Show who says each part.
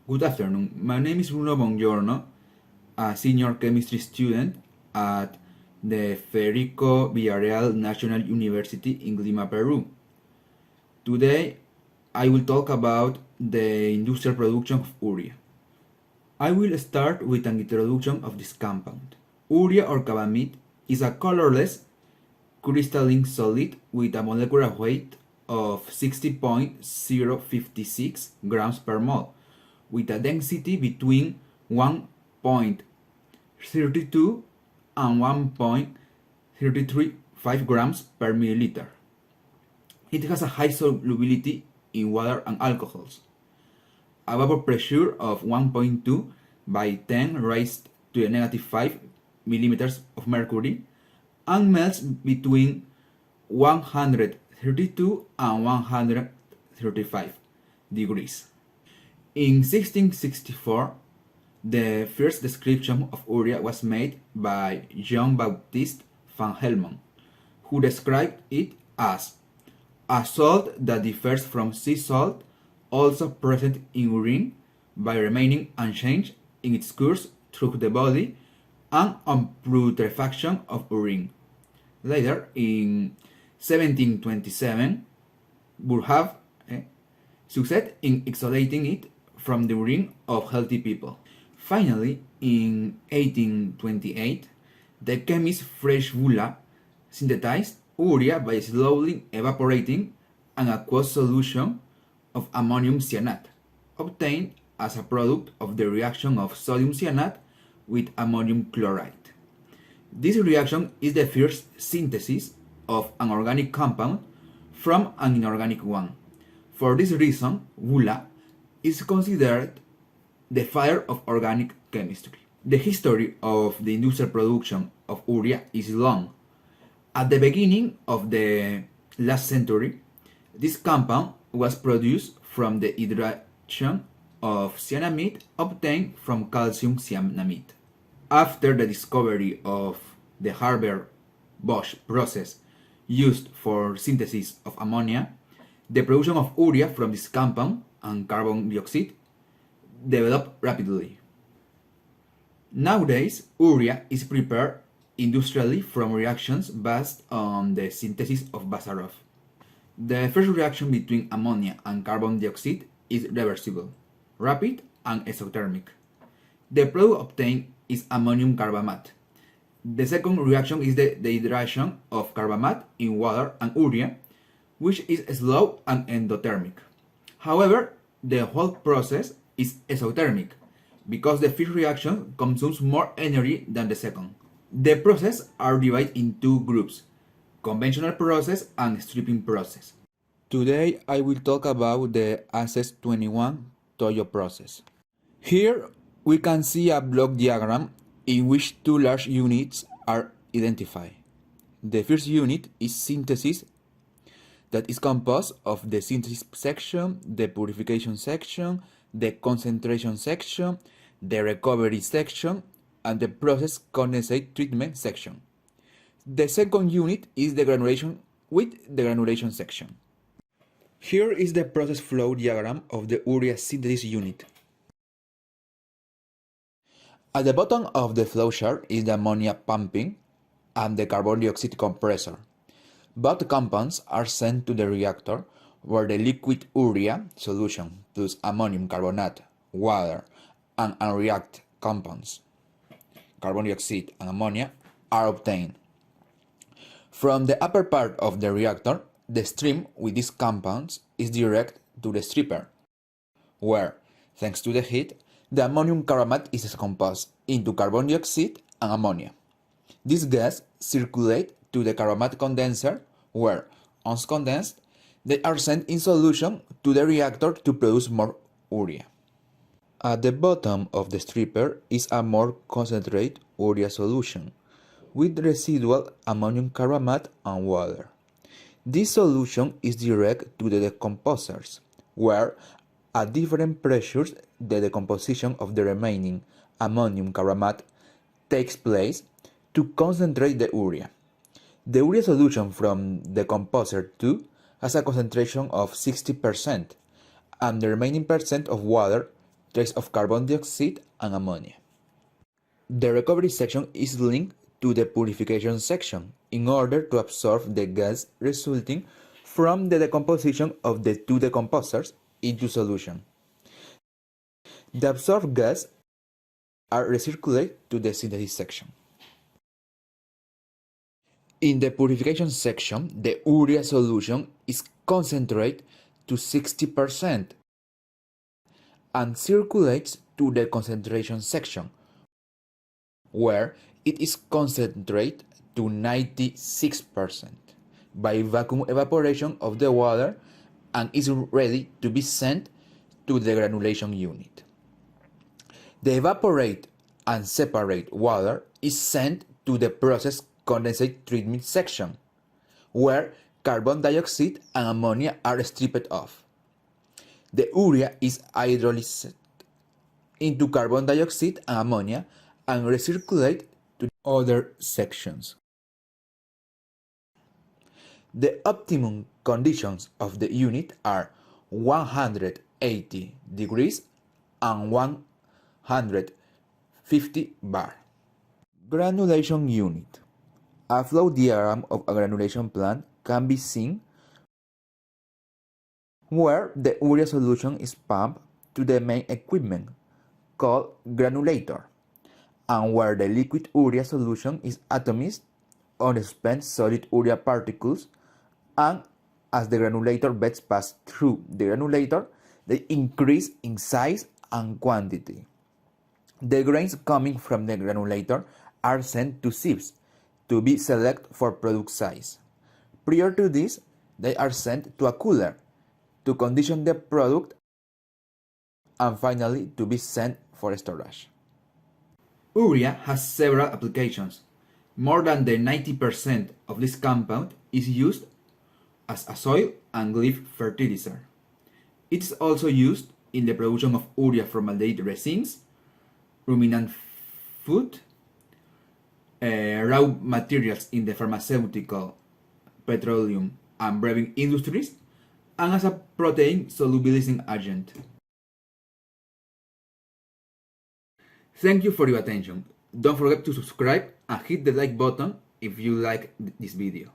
Speaker 1: Good afternoon. My name is Bruno Bongiorno, a senior chemistry student at the Federico Villarreal National University in Lima, Peru. Today, I will talk about the industrial production of urea. I will start with an introduction of this compound. Urea or carbamide is a colorless crystalline solid with a molecular weight of 60.056 grams per mole, with a density between 1.32 and 1.335 grams per milliliter. It has a high solubility in water and alcohols, a vapor pressure of 1.2 by 10 raised to the negative 5 millimeters of mercury, and melts between 132 and 135 degrees. In 1664, the first description of urea was made by Jean-Baptiste van Helmont, who described it as a salt that differs from sea salt, also present in urine by remaining unchanged in its course through the body and on putrefaction of urine. Later, in 1727, Boerhaave succeeded in isolating it from the urine of healthy people. Finally, in 1828, the chemist Fresh Vula synthesized urea by slowly evaporating an aqueous solution of ammonium cyanate, obtained as a product of the reaction of sodium cyanate with ammonium chloride. This reaction is the first synthesis of an organic compound from an inorganic one. For this reason, Vula is considered the father of organic chemistry. The history of the industrial production of urea is long. At the beginning of the last century, this compound was produced from the hydration of cyanamide obtained from calcium cyanamide. After the discovery of the Haber-Bosch process used for synthesis of ammonia, the production of urea from this compound and carbon dioxide developed rapidly. Nowadays, urea is prepared industrially from reactions based on the synthesis of Bazarov. The first reaction between ammonia and carbon dioxide is reversible, rapid, and exothermic. The product obtained is ammonium carbamate. The second reaction is the dehydration of carbamate in water and urea, which is slow and endothermic. However, the whole process is exothermic because the first reaction consumes more energy than the second. The processes are divided in two groups: conventional process and stripping process. Today I will talk about the ACES21 Toyo process. Here we can see a block diagram in which two large units are identified. The first unit is synthesis, that is composed of the synthesis section, the purification section, the concentration section, the recovery section, and the process condensate treatment section. The second unit is the granulation with the granulation section. Here is the process flow diagram of the urea synthesis unit. At the bottom of the flowchart is the ammonia pumping and the carbon dioxide compressor. Both compounds are sent to the reactor where the liquid urea solution plus ammonium carbonate, water, and unreacted compounds, carbon dioxide and ammonia, are obtained. From the upper part of the reactor, the stream with these compounds is directed to the stripper, where, thanks to the heat, the ammonium carbamate is decomposed into carbon dioxide and ammonia. This gas circulates to the carbamate condenser, where, once condensed, they are sent in solution to the reactor to produce more urea. At the bottom of the stripper is a more concentrated urea solution, with residual ammonium carbamate and water. This solution is directed to the decomposers, where, at different pressures, the decomposition of the remaining ammonium carbamate takes place to concentrate the urea. The urea solution from the decomposer 2 has a concentration of 60%, and the remaining percent of water trace of carbon dioxide and ammonia. The recovery section is linked to the purification section in order to absorb the gas resulting from the decomposition of the two decomposers into solution. The absorbed gas are recirculated to the synthesis section. In the purification section, the urea solution is concentrated to 60% and circulates to the concentration section, where it is concentrated to 96% by vacuum evaporation of the water and is ready to be sent to the granulation unit. The evaporate and separate water is sent to the process condensate treatment section, where carbon dioxide and ammonia are stripped off. The urea is hydrolyzed into carbon dioxide and ammonia and recirculated to other sections. The optimum conditions of the unit are 180 degrees and 150 bar. Granulation unit. A flow diagram of a granulation plant can be seen where the urea solution is pumped to the main equipment called granulator, and where the liquid urea solution is atomized on spent solid urea particles, and as the granulator beds pass through the granulator, they increase in size and quantity. The grains coming from the granulator are sent to sieves to be selected for product size. Prior to this, they are sent to a cooler to condition the product and finally to be sent for storage. Urea has several applications. More than the 90% of this compound is used as a soil and leaf fertilizer. It is also used in the production of urea formaldehyde resins, ruminant food, raw materials in the pharmaceutical, petroleum, and brewing industries, and as a protein solubilizing agent. Thank you for your attention. Don't forget to subscribe and hit the like button if you like this video.